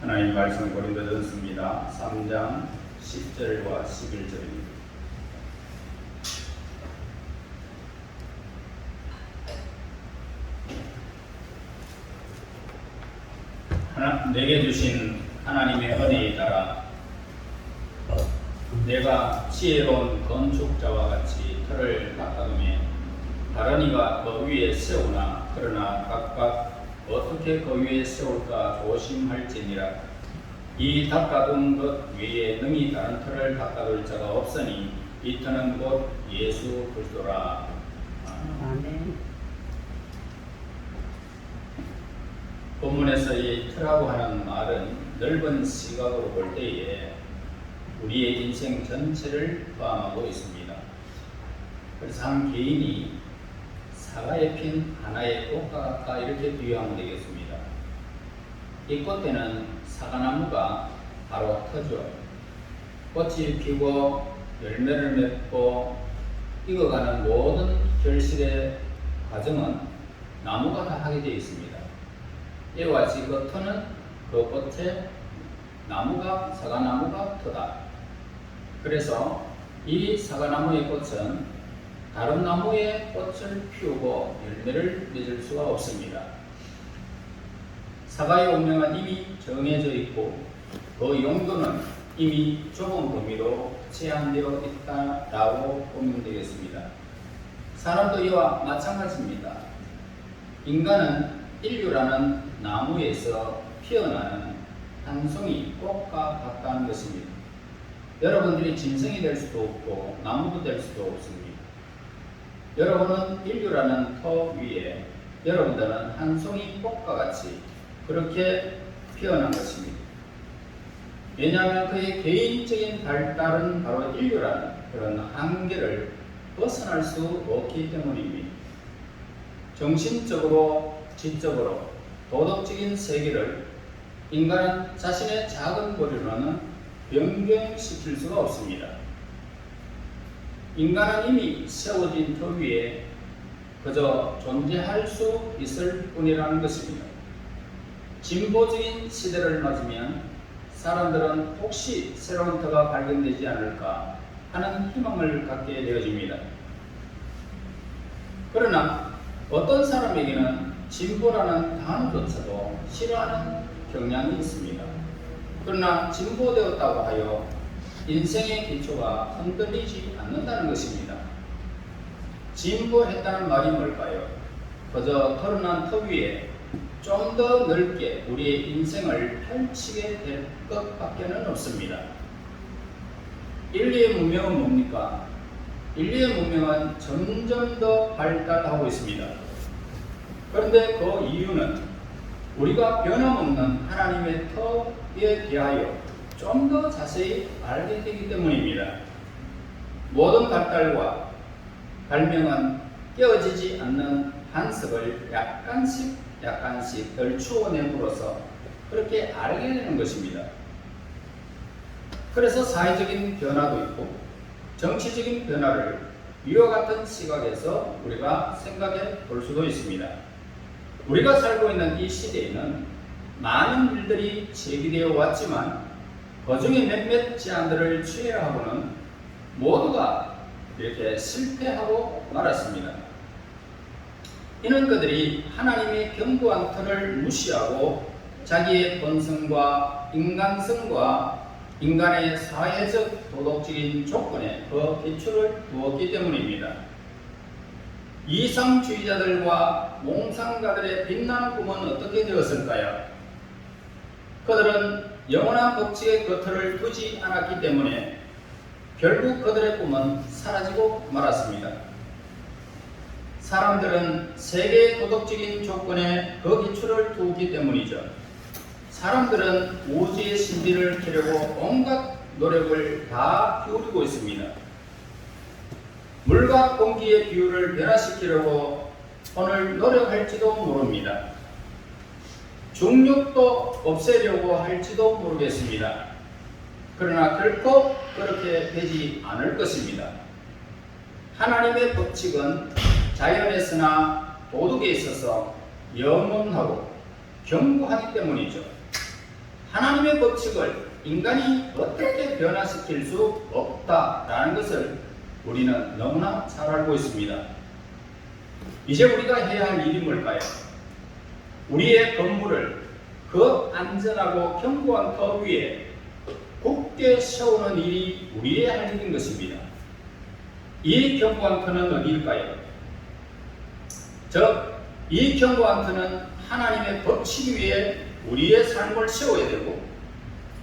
하나님 말씀 고린도전서입니다. 3장 10절과 11절입니다. 내게 주신 하나님의 은혜에 따라 내가 지혜로운 건축자와 같이 틀을 닦아두매 다른 이가 그 위에 세우나 그러나 각각 어떻게 그 위에 세울까 조심할지니라. 이 닦아둔 것 외에 능히 다른 틀을 닦아둘 자가 없으니 이 틀은 곧 예수 그리스도라. 아멘. 본문에서 이 틀하고 하는 말은 넓은 시각으로 볼 때에 우리의 인생 전체를 포함하고 있습니다. 그래서 한 개인이 사과에 핀 하나의 꽃과 같다 이렇게 비유하면 되겠습니다. 이 꽃에는 사과나무가 바로 터죠. 꽃이 피고 열매를 맺고 익어가는 모든 결실의 과정은 나무가 다 하게 되어 있습니다. 이와 같이 그 터는 그 꽃에 사과나무가 터다. 그래서 이 사과나무의 꽃은 다른 나무의 꽃을 피우고 열매를 맺을 수가 없습니다. 사과의 운명은 이미 정해져 있고 그 용도는 이미 좁은 범위로 제한되어 있다라고 보면 되겠습니다. 사람도 이와 마찬가지입니다. 인간은 인류라는 나무에서 피어나는 한 송이 꽃과 같다는 것입니다. 여러분들이 짐승이 될 수도 없고 나무도 될 수도 없습니다. 여러분은 인류라는 터 위에 여러분들은 한 송이 꽃과 같이 그렇게 피어난 것입니다. 왜냐하면 그의 개인적인 발달은 바로 인류라는 그런 한계를 벗어날 수 없기 때문입니다. 정신적으로, 지적으로, 도덕적인 세계를 인간은 자신의 작은 머리로는 변경시킬 수가 없습니다. 인간은 이미 세워진 터 위에 그저 존재할 수 있을 뿐이라는 것입니다. 진보적인 시대를 맞으면 사람들은 혹시 새로운 터가 발견되지 않을까 하는 희망을 갖게 되어집니다. 그러나 어떤 사람에게는 진보라는 단어조차도 싫어하는 경향이 있습니다. 그러나 진보되었다고 하여 인생의 기초가 흔들리지 않는다는 것입니다. 진보했다는 말이 뭘까요? 그저 털어난 터 위에 좀 더 넓게 우리의 인생을 펼치게 될 것밖에는 없습니다. 인류의 문명은 뭡니까? 인류의 문명은 점점 더 발달하고 있습니다. 그런데 그 이유는 우리가 변함없는 하나님의 터에 대하여 좀 더 자세히 알게 되기 때문입니다. 모든 발달과 발명은 깨어지지 않는 반석을 약간씩 덜추어냄으로써 그렇게 알게 되는 것입니다. 그래서 사회적인 변화도 있고 정치적인 변화를 이와 같은 시각에서 우리가 생각해 볼 수도 있습니다. 우리가 살고 있는 이 시대에는 많은 일들이 제기되어 왔지만 그 중에 몇몇 제안들을 취하고는 모두가 이렇게 실패하고 말았습니다. 이는 그들이 하나님의 견고한 틀을 무시하고 자기의 본성과 인간성과 인간의 사회적 도덕적인 조건에 그 기초를 두었기 때문입니다. 이상주의자들과 몽상가들의 빛나는 꿈은 어떻게 되었을까요? 그들은 영원한 법칙의 겉을 두지 않았기 때문에 결국 그들의 꿈은 사라지고 말았습니다. 사람들은 세계의 도덕적인 조건에 그 기초를 두기 때문이죠. 사람들은 우주의 신비를 캐려고 온갖 노력을 다 기울이고 있습니다. 물과 공기의 비율을 변화시키려고 오늘 노력할지도 모릅니다. 중력도 없애려고 할지도 모르겠습니다. 그러나 결코 그렇게 되지 않을 것입니다. 하나님의 법칙은 자연에서나 도덕에 있어서 영원하고 견고하기 때문이죠. 하나님의 법칙을 인간이 어떻게 변화시킬 수 없다라는 것을 우리는 너무나 잘 알고 있습니다. 이제 우리가 해야 할 일이 뭘까요? 우리의 건물을 그 안전하고 견고한 터 위에 굳게 세우는 일이 우리의 할 일인 것입니다. 이 견고한 터는 어디일까요? 이 견고한 터는 하나님의 법칙 위에 우리의 삶을 세워야 되고,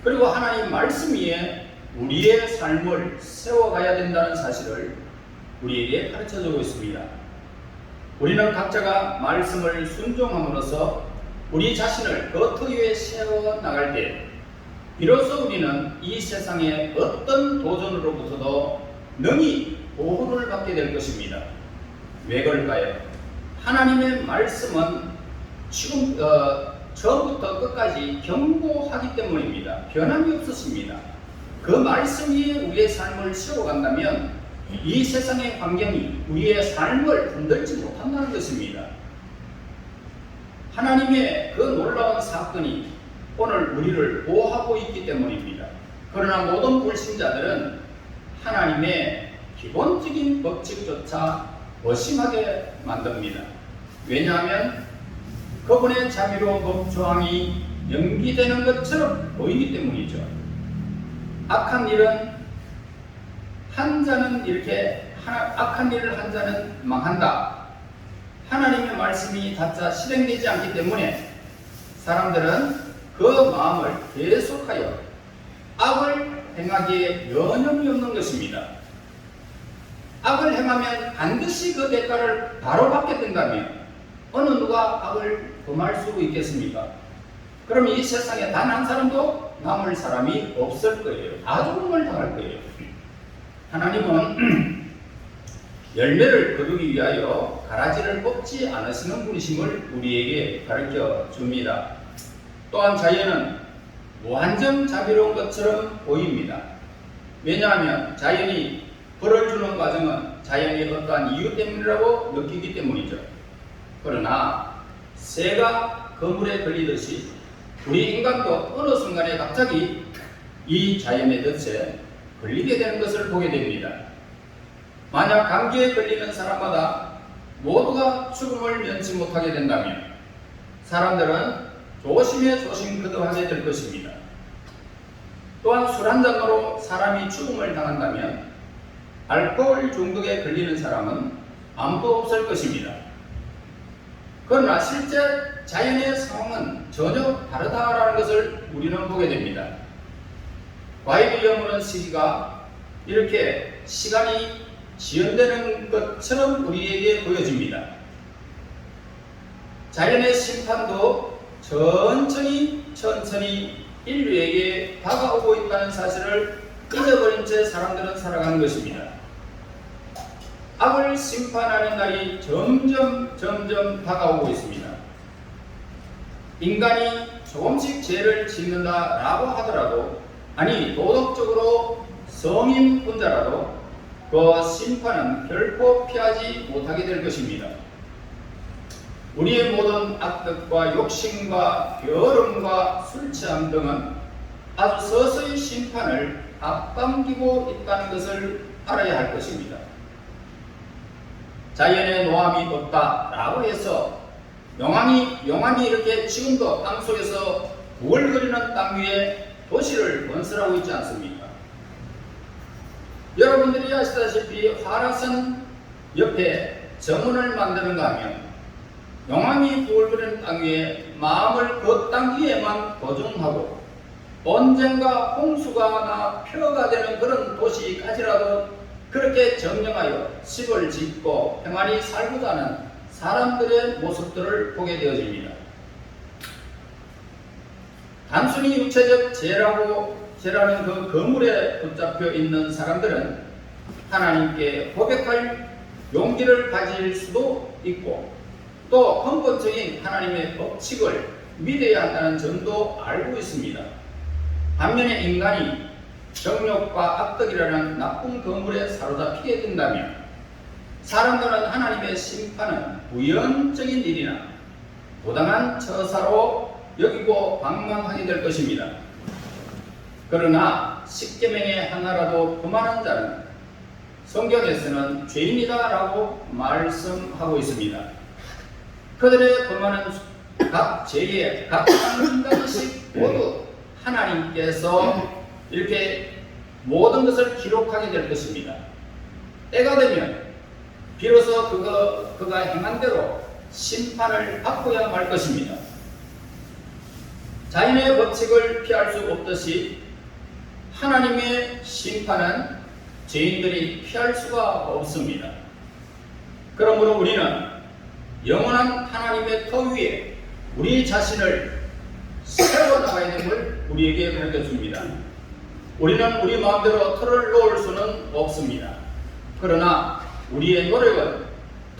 그리고 하나님 말씀 위에 우리의 삶을 세워가야 된다는 사실을 우리에게 가르쳐주고 있습니다. 우리는 각자가 말씀을 순종함으로써 우리 자신을 그 터 위에 세워나갈 때 비로소 우리는 이 세상의 어떤 도전으로부터도 능히 보호를 받게 될 것입니다. 왜 그럴까요? 하나님의 말씀은 지금 처음부터 끝까지 견고하기 때문입니다. 변함이 없으십니다. 그 말씀 위에 우리의 삶을 세워간다면 이 세상의 환경이 우리의 삶을 흔들지 못한다는 것입니다. 하나님의 그 놀라운 사건이 오늘 우리를 보호하고 있기 때문입니다. 그러나 모든 불신자들은 하나님의 기본적인 법칙조차 무심하게 만듭니다. 왜냐하면 그분의 자비로운 법 조항이 연기되는 것처럼 보이기 때문이죠. 악한 일을 한 자는 망한다. 하나님의 말씀이 닿자 실행되지 않기 때문에 사람들은 그 마음을 계속하여 악을 행하기에 여념이 없는 것입니다. 악을 행하면 반드시 그 대가를 바로 받게 된다면 어느 누가 악을 범할 수 있겠습니까? 그럼 이 세상에 단 한 사람도 남을 사람이 없을 거예요. 다 죽음을 당할 거예요. 하나님은 열매를 거두기 위하여 가라지를 뽑지 않으시는 분이심을 우리에게 가르쳐 줍니다. 또한 자연은 무한정 자비로운 것처럼 보입니다. 왜냐하면 자연이 벌을 주는 과정은 자연의 어떠한 이유 때문이라고 느끼기 때문이죠. 그러나 새가 그물에 걸리듯이 우리 인간도 어느 순간에 갑자기 이 자연의 덫에 걸리게 되는 것을 보게 됩니다. 만약 감기에 걸리는 사람마다 모두가 죽음을 면치 못하게 된다면 사람들은 조심 거듭하게 될 것입니다. 또한 술 한 잔으로 사람이 죽음을 당한다면 알코올 중독에 걸리는 사람은 아무도 없을 것입니다. 그러나 실제 자연의 상황은 전혀 다르다라는 것을 우리는 보게 됩니다. 바이블 여물은 시기가 이렇게 시간이 지연되는 것처럼 우리에게 보여집니다. 자연의 심판도 천천히 인류에게 다가오고 있다는 사실을 잊어버린 채 사람들은 살아가는 것입니다. 악을 심판하는 날이 점점 다가오고 있습니다. 인간이 조금씩 죄를 짓는다라고 하더라도, 아니 도덕적으로 성인군자라도 그 심판은 결코 피하지 못하게 될 것입니다. 우리의 모든 악덕과 욕심과 게으름과 술취함 등은 아주 서서히 심판을 앞당기고 있다는 것을 알아야 할 것입니다. 자연의 노함이 없다라고 해서 용암이 이렇게 지금도 땅속에서 부글거리는 땅 위에 도시를 건설하고 있지 않습니까? 여러분들이 아시다시피 화라산 옆에 정원을 만드는가 하면 용암이 부글거리는 땅 위에 마음을 그 땅 위에만 보존하고 언젠가 홍수가 나 폐허가 되는 그런 도시까지라도 그렇게 점령하여 집을 짓고 평안히 살고자 하는 사람들의 모습들을 보게 되어집니다. 단순히 육체적 죄라는 그 거물에 붙잡혀 있는 사람들은 하나님께 고백할 용기를 가질 수도 있고 또 근본적인 하나님의 법칙을 믿어야 한다는 점도 알고 있습니다. 반면에 인간이 정욕과 악덕이라는 나쁜 거물에 사로잡히게 된다면 사람들은 하나님의 심판은 우연적인 일이나 부당한 처사로 여기고 방망하게 될 것입니다. 그러나 십계명의 하나라도 범하는 자는 성경에서는 죄인이다라고 말씀하고 있습니다. 그들의 범하는 각 죄의 각 한 가지씩 모두 하나님께서 이렇게 모든 것을 기록하게 될 것입니다. 때가 되면 비로소 그가 행한 대로 심판을 받고야 말 것입니다. 자연의 법칙을 피할 수 없듯이 하나님의 심판은 죄인들이 피할 수가 없습니다. 그러므로 우리는 영원한 하나님의 터 위에 우리 자신을 세워나가야 됨을 우리에게 가르쳐줍니다. 우리는 우리 마음대로 터를 놓을 수는 없습니다. 그러나 우리의 노력은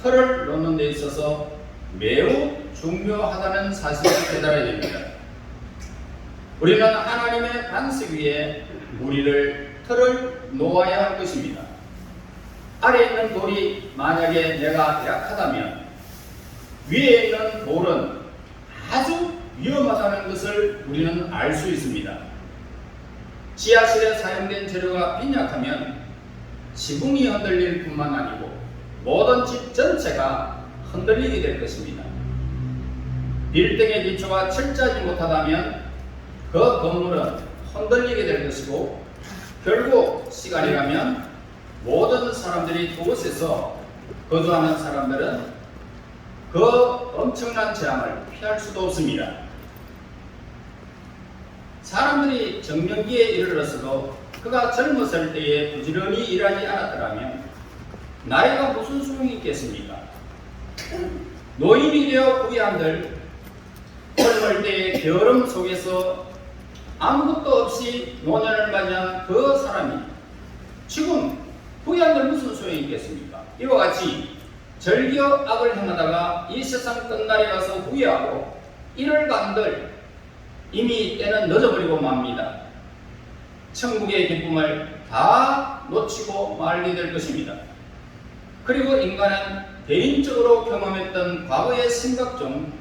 터를 놓는 데 있어서 매우 중요하다는 사실을 깨달아야 됩니다. 우리는 하나님의 반석 위에 우리를 터를 놓아야 할 것입니다. 아래에 있는 돌이 만약에 내가 약하다면 위에 있는 돌은 아주 위험하다는 것을 우리는 알 수 있습니다. 지하실에 사용된 재료가 빈약하면 지붕이 흔들릴 뿐만 아니고 모든 집 전체가 흔들리게 될 것입니다. 빌딩의 기초가 철저하지 못하다면 그 건물은 흔들리게 될 것이고 결국 시간이 가면 모든 사람들이 그곳에서 거주하는 사람들은 그 엄청난 재앙을 피할 수도 없습니다. 사람들이 정년기에 이르렀어도 그가 젊었을 때에 부지런히 일하지 않았더라면 나이가 무슨 소용이 있겠습니까? 노인이 되어 부유한들 젊을 때의 게으름 속에서 아무것도 없이 노년을 맞이한 그 사람이 지금 부유한들 무슨 소용이 있겠습니까? 이와 같이 절기어 악을 행하다가 이 세상 끝날에 가서 후회하고 이를 간들 이미 때는 늦어버리고 맙니다. 천국의 기쁨을 다 놓치고 말게 될 것입니다. 그리고 인간은 개인적으로 경험했던 과거의 생각 중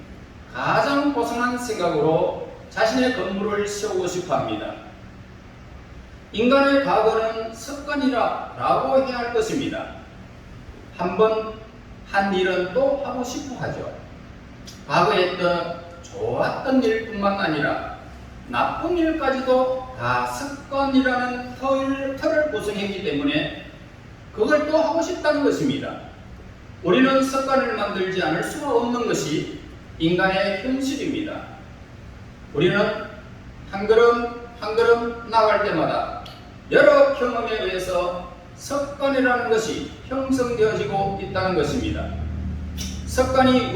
가장 고상한 생각으로 자신의 건물을 세우고 싶어 합니다. 인간의 과거는 습관이라고 해야 할 것입니다. 한번 한 일은 또 하고 싶어 하죠. 과거에 했던 좋았던 일뿐만 아니라 나쁜 일까지도 다 습관이라는 틀을 구성했기 때문에 그걸 또 하고 싶다는 것입니다. 우리는 습관을 만들지 않을 수가 없는 것이 인간의 현실입니다. 우리는 한 걸음 한 걸음 나갈 때마다 여러 경험에 의해서 습관이라는 것이 형성되어지고 있다는 것입니다. 습관이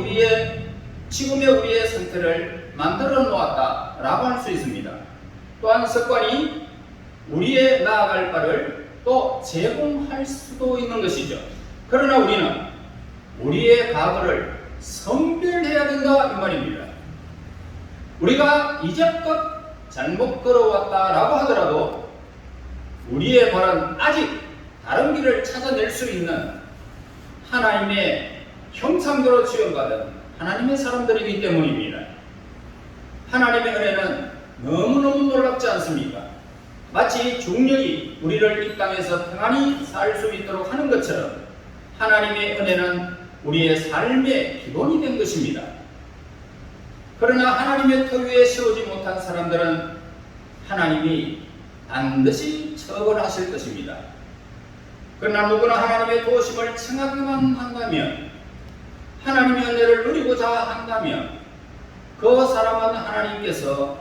지금의 우리의 상태를 만들어 놓았다라고 할 수 있습니다. 또한 습관이 우리의 나아갈 바를 또 제공할 수도 있는 것이죠. 그러나 우리는 우리의 과거를 선별해야 된다 이 말입니다. 우리가 이제껏 잘못 걸어왔다라고 하더라도 우리의 발은 아직 다른 길을 찾아낼 수 있는 하나님의 형상대로 지원받은 하나님의 사람들이기 때문입니다. 하나님의 은혜는 너무너무 놀랍지 않습니까? 마치 중력이 우리를 이 땅에서 평안히 살 수 있도록 하는 것처럼 하나님의 은혜는 우리의 삶의 기본이 된 것입니다. 그러나 하나님의 터 위에 세우지 못한 사람들은 하나님이 반드시 처벌하실 것입니다. 그러나 누구나 하나님의 도우심을 청하기만 한다면, 하나님의 은혜를 누리고자 한다면 그 사람은 하나님께서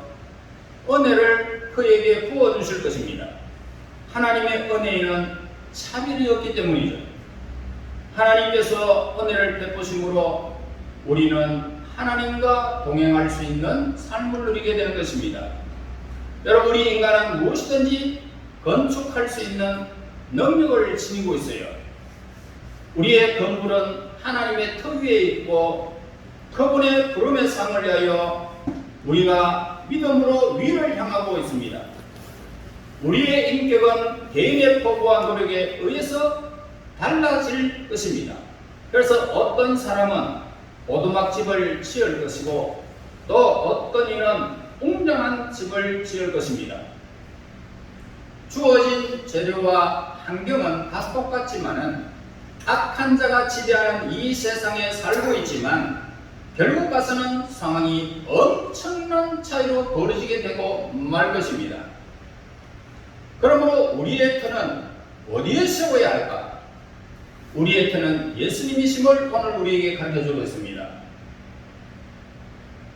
은혜를 그에게 부어주실 것입니다. 하나님의 은혜에는 차별이 없기 때문이죠. 하나님께서 은혜를 베푸심으로 우리는 하나님과 동행할 수 있는 삶을 누리게 되는 것입니다. 여러분, 우리 인간은 무엇이든지 건축할 수 있는 능력을 지니고 있어요. 우리의 건물은 하나님의 터 위에 있고 그분의 부름의 상을 위하여 우리가 믿음으로 위를 향하고 있습니다. 우리의 인격은 개인의 포부와 노력에 의해서 달라질 것입니다. 그래서 어떤 사람은 오두막집을 지을 것이고 또 어떤 이는 웅장한 집을 지을 것입니다. 주어진 재료와 환경은 다 똑같지만은 악한 자가 지배하는 이 세상에 살고 있지만 결국 가서는 상황이 엄청난 차이로 벌어지게 되고 말 것입니다. 그러므로 우리의 터는 어디에 세워야 할까? 우리의 터는 예수님이심을 오늘 우리에게 가르쳐주고 있습니다.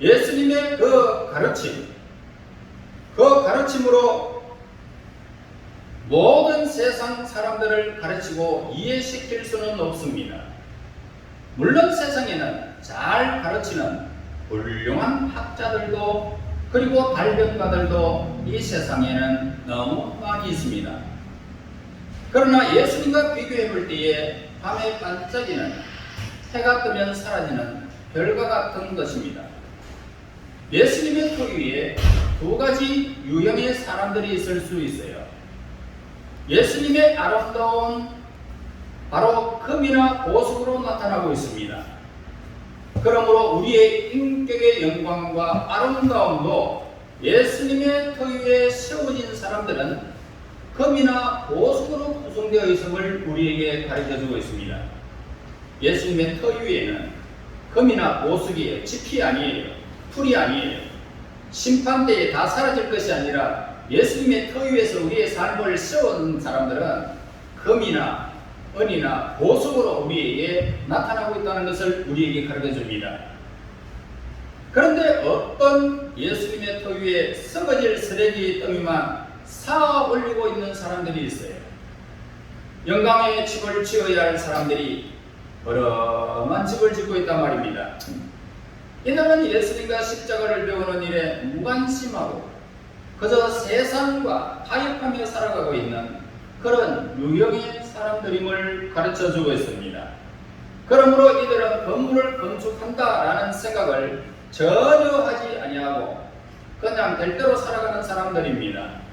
예수님의 그 가르침으로 모든 세상 사람들을 가르치고 이해시킬 수는 없습니다. 물론 세상에는 잘 가르치는 훌륭한 학자들도 그리고 발견가들도 이 세상에는 너무 많이 있습니다. 그러나 예수님과 비교해 볼 때에 밤에 반짝이는 해가 뜨면 사라지는 별과 같은 것입니다. 예수님의 터 위에 두 가지 유형의 사람들이 있을 수 있어요. 예수님의 아름다운 바로 금이나 보석으로 나타나고 있습니다. 그러므로 우리의 인격의 영광과 아름다움도 예수님의 터 위에 세워진 사람들은 금이나 보석으로 구성되어 있음을 우리에게 가르쳐주고 있습니다. 예수님의 터 위에는 금이나 보석이에요. 짚이 아니에요. 풀이 아니에요. 심판대에 다 사라질 것이 아니라 예수님의 터 위에서 우리의 삶을 세운 사람들은 금이나 은이나 보석으로 우리에게 나타나고 있다는 것을 우리에게 가르쳐 줍니다. 그런데 어떤 예수님의 터 위에 썩어질 쓰레기 더미만 쌓아 올리고 있는 사람들이 있어요. 영광의 집을 지어야 할 사람들이 어려운 집을 짓고 있단 말입니다. 이들은 예수님과 십자가를 배우는 일에 무관심하고 그저 세상과 타협하며 살아가고 있는 그런 유형의 사람들임을 가르쳐주고 있습니다. 그러므로 이들은 건물을 건축한다라는 생각을 전혀 하지 아니하고 그냥 될 대로 살아가는 사람들입니다.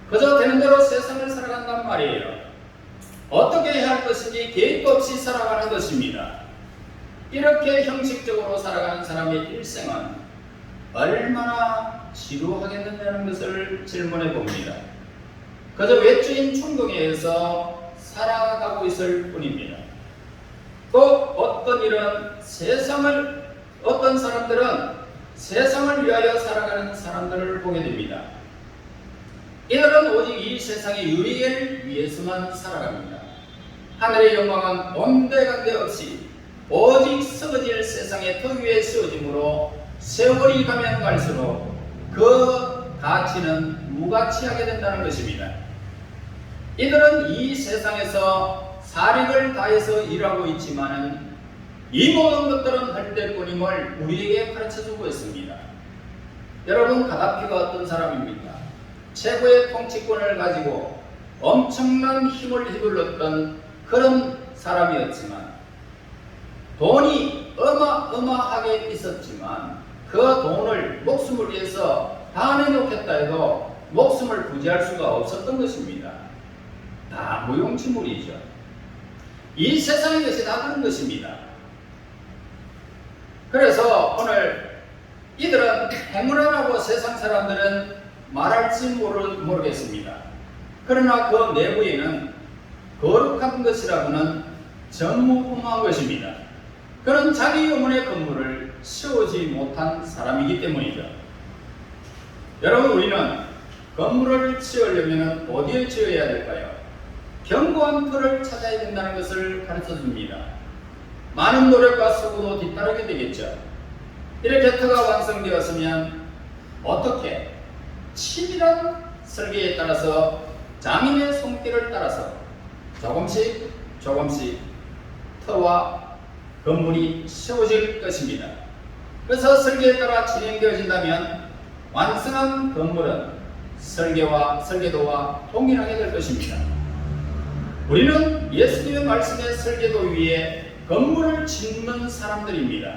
그저 되는 대로 세상을 살아간단 말이에요. 어떻게 해야 할 것인지 계획도 없이 살아가는 것입니다. 이렇게 형식적으로 살아가는 사람의 일생은 얼마나 지루하겠느냐는 것을 질문해 봅니다. 그저 외주인 충동에 의해서 살아가고 있을 뿐입니다. 또 어떤 사람들은 세상을 위하여 살아가는 사람들을 보게 됩니다. 이들은 오직 이 세상의 유익을 위해서만 살아갑니다. 하늘의 영광은 온데간데 없이 오직 썩어질 세상의 터 위에 세워짐으로 세월이 가면 갈수록 그 가치는 무가치하게 된다는 것입니다. 이들은 이 세상에서 사력을 다해서 일하고 있지만은 이 모든 것들은 헛되뿐임을 우리에게 가르쳐주고 있습니다. 여러분, 가다피가 어떤 사람입니까? 최고의 통치권을 가지고 엄청난 힘을 휘둘렀던 그런 사람이었지만 돈이 어마어마하게 있었지만 그 돈을 목숨을 위해서 다 내놓겠다 해도 목숨을 부지할 수가 없었던 것입니다. 다 무용지물이죠. 이 세상의 것이 다 그런 것입니다. 그래서 오늘 이들은 행운하라고 세상 사람들은 말할지 모르겠습니다. 그러나 그 내부에는 거룩한 것이라고는 전무후무한 것입니다. 그런 자기 의문의 건물을 세우지 못한 사람이기 때문이죠. 여러분, 우리는 건물을 지으려면 어디에 지어야 될까요? 견고한 터를 찾아야 된다는 것을 가르쳐 줍니다. 많은 노력과 수고도 뒤따르게 되겠죠. 이렇게 터가 완성되었으면 어떻게 치밀한 설계에 따라서 장인의 손길을 따라서 조금씩 터와 건물이 세워질 것입니다. 그래서 설계에 따라 진행되어진다면 완성한 건물은 설계도와 동일하게 될 것입니다. 우리는 예수님의 말씀의 설계도 위에 건물을 짓는 사람들입니다.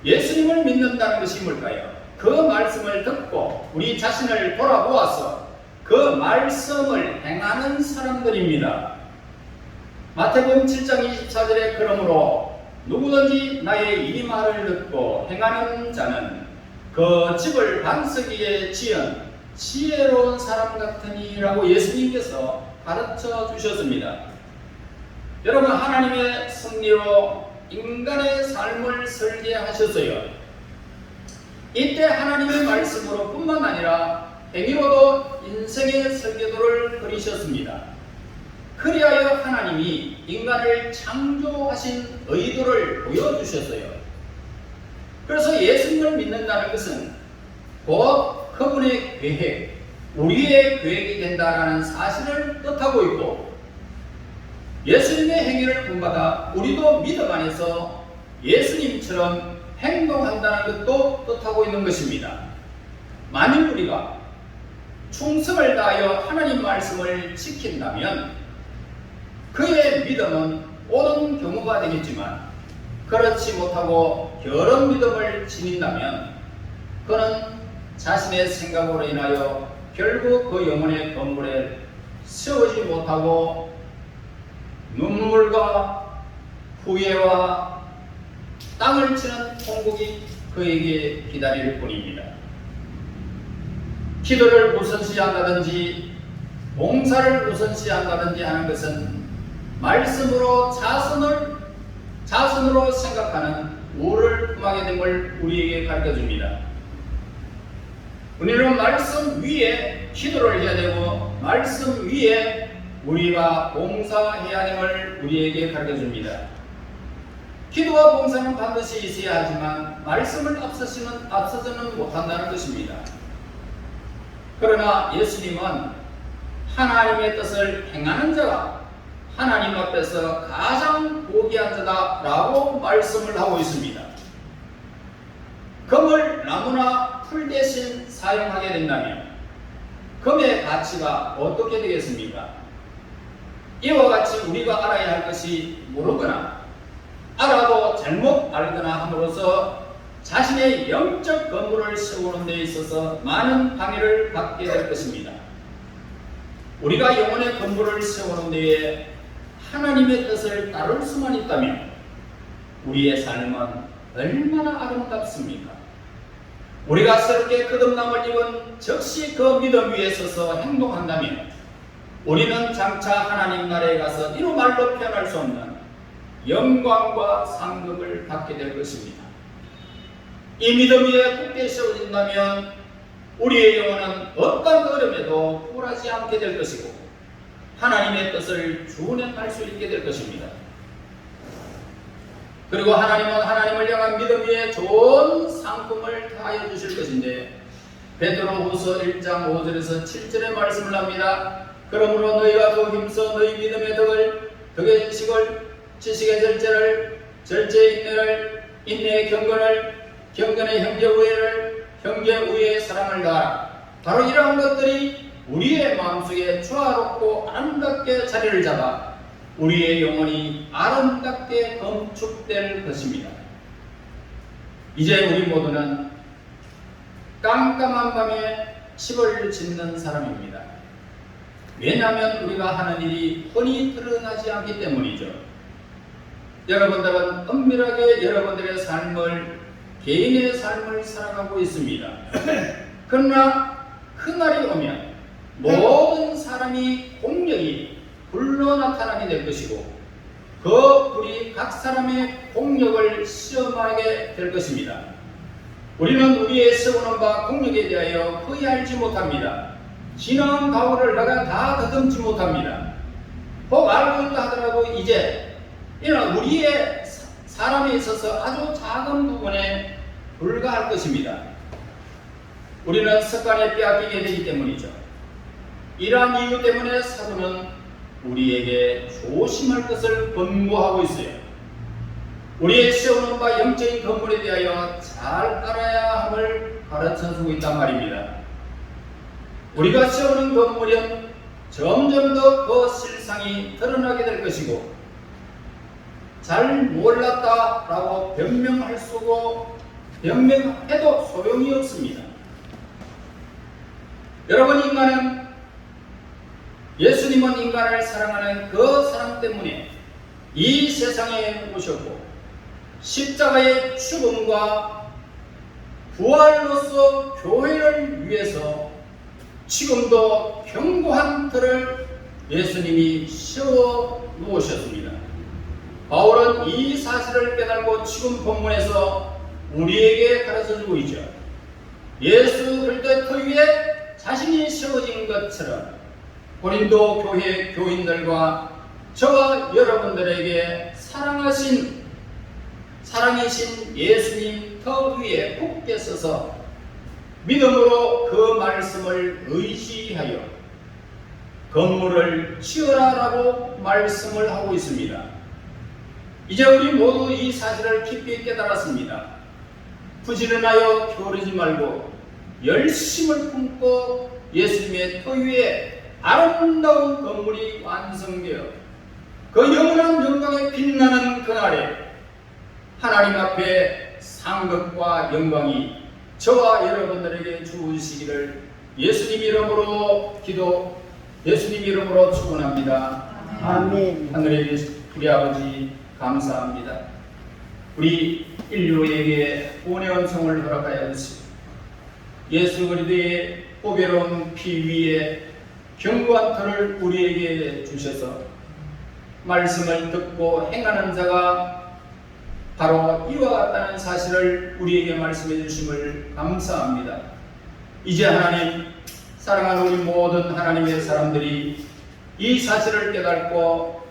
예수님을 믿는다는 것이 뭘까요? 그 말씀을 듣고 우리 자신을 돌아보아서 그 말씀을 행하는 사람들입니다. 마태복음 7장 24절에 그러므로 누구든지 나의 이 말을 듣고 행하는 자는 그 집을 반석 위에 지은 지혜로운 사람 같으니라고 예수님께서 가르쳐 주셨습니다. 여러분, 하나님의 섭리로 인간의 삶을 설계하셨어요. 이때 하나님의 말씀으로 뿐만 아니라 행위로도 인생의 설계도를 그리셨습니다. 그리하여 하나님이 인간을 창조하신 의도를 보여주셨어요. 그래서 예수님을 믿는다는 것은 곧 그분의 계획, 우리의 계획이 된다는 사실을 뜻하고 있고, 예수님의 행위를 본받아 우리도 믿음 안에서 예수님처럼 행동한다는 것도 뜻하고 있는 것입니다. 만일 우리가 충성을 다하여 하나님 말씀을 지킨다면 그의 믿음은 옳은 경우가 되겠지만, 그렇지 못하고 게으른 믿음을 지닌다면 그는 자신의 생각으로 인하여 결국 그 영혼의 건물에 세우지 못하고 눈물과 후회와 땅을 치는 통곡이 그에게 기다릴 뿐입니다. 기도를 우선시한다든지 봉사를 우선시한다든지 하는 것은 말씀으로 자선으로 생각하는 우를 품하게 됨을 우리에게 가르쳐줍니다. 우리는 말씀 위에 기도를 해야 되고, 말씀 위에 우리가 봉사해야 됨을 우리에게 가르쳐줍니다. 기도와 봉사는 반드시 있어야 하지만 말씀을 앞서서는 못한다는 것입니다. 그러나 예수님은 하나님의 뜻을 행하는 자가 하나님 앞에서 가장 고귀한 자다라고 말씀을 하고 있습니다. 금을 나무나 풀 대신 사용하게 된다면 금의 가치가 어떻게 되겠습니까? 이와 같이 우리가 알아야 할 것이 모르거나 알아도 잘못 알거나 함으로써 자신의 영적 건물을 세우는 데 있어서 많은 방해를 받게 될 것입니다. 우리가 영혼의 건물을 세우는 데에 하나님의 뜻을 따를 수만 있다면 우리의 삶은 얼마나 아름답습니까? 우리가 새롭게 거듭남을 입은 즉시 그 믿음 위에 서서 행동한다면 우리는 장차 하나님 나라에 가서 이루 말로 표현할 수 없는 영광과 상급을 받게 될 것입니다. 이 믿음 위에 굳게 세워진다면 우리의 영혼은 어떤 어려움에도 굴하지 않게 될 것이고 하나님의 뜻을 준행할 수 있게 될 것입니다. 그리고 하나님은 하나님을 향한 믿음 위에 좋은 상품을 다하여 주실 것인데, 베드로후서 1장 5절에서 7절의 말씀을 합니다. 그러므로 너희가 더 힘써 너희 믿음의 덕의 지식의 절제를, 절제의 인내를, 인내의 경건을, 경건의 형제 우애를, 형제 우애의 사랑을 다하라. 바로 이러한 것들이 우리의 마음속에 조화롭고 아름답게 자리를 잡아 우리의 영혼이 아름답게 건축될 것입니다. 이제 우리 모두는 깜깜한 밤에 집을 짓는 사람입니다. 왜냐하면 우리가 하는 일이 훤히 드러나지 않기 때문이죠. 여러분들은 은밀하게 여러분들의 삶을, 개인의 삶을 살아가고 있습니다. 그러나 그날이 오면 모든 사람이 공력이 불로 나타나게 될 것이고 그 불이 각 사람의 공력을 시험하게 될 것입니다. 우리는 우리의 세우는 바 공력에 대하여 거의 알지 못합니다. 지나온 가오를 내가 다 더듬지 못합니다. 혹 알고 있다 하더라도 이제 이런 우리의 사람에 있어서 아주 작은 부분에 불과할 것입니다. 우리는 습관에 빼앗기게 되기 때문이죠. 이러한 이유 때문에 사도는 우리에게 조심할 것을 권고하고 있어요. 우리의 세우는 바 영적인 건물에 대하여 잘 알아야 함을 가르쳐주고 있단 말입니다. 우리가 세우는 건물은 점점 더 그 실상이 드러나게 될 것이고, 잘 몰랐다라고 변명해도 소용이 없습니다. 여러분, 예수님은 인간을 사랑하는 그 사랑 때문에 이 세상에 오셨고 십자가의 죽음과 부활로서 교회를 위해서 지금도 견고한 틀을 예수님이 세워 놓으셨습니다. 바울은 이 사실을 깨달고 지금 본문에서 우리에게 가르쳐주고 있죠. 예수 그리스도의 터 위에 자신이 세워진 것처럼 고린도 교회 교인들과 저와 여러분들에게 사랑이신 예수님 터 위에 굳게 서서 믿음으로 그 말씀을 의지하여 건물을 지으라라고 말씀을 하고 있습니다. 이제 우리 모두 이 사실을 깊이 깨달았습니다. 부지런하여 게으르지 말고 열심을 품고 예수님의 터 위에 아름다운 건물이 완성되어 그 영원한 영광에 빛나는 그날에 하나님 앞에 상급과 영광이 저와 여러분들에게 주시기를 예수님 이름으로 예수님 이름으로 축원합니다. 아멘. 하늘에 우리 아버지 감사합니다. 우리 인류에게 구원의 은총을 허락하여 주시고 예수 그리스도의 보배로운 피 위에 견고한 터를 우리에게 주셔서 말씀을 듣고 행하는 자가 바로 이와 같다는 사실을 우리에게 말씀해 주심을 감사합니다. 이제 하나님, 사랑하는 우리 모든 하나님의 사람들이 이 사실을 깨닫고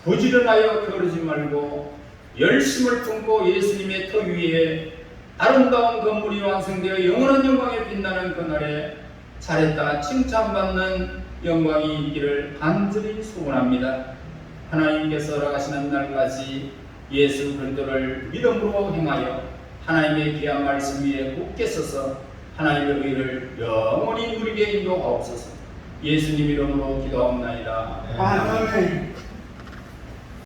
부지런하여 게으르지 말고 열심을 품고 예수님의 터 위에 아름다운 건물이 완성되어 영원한 영광에 빛나는 그날에 잘했다 칭찬받는 영광이 있기를 간절히 소원합니다. 하나님께서 허락하시는 날까지 예수 그리스도를 믿음으로 행하여 하나님의 귀한 말씀 위에 굳게 서서 하나님의 의를 영원히 누리게 인도하옵소서. 예수님 이름으로 기도하옵나이다. 아멘.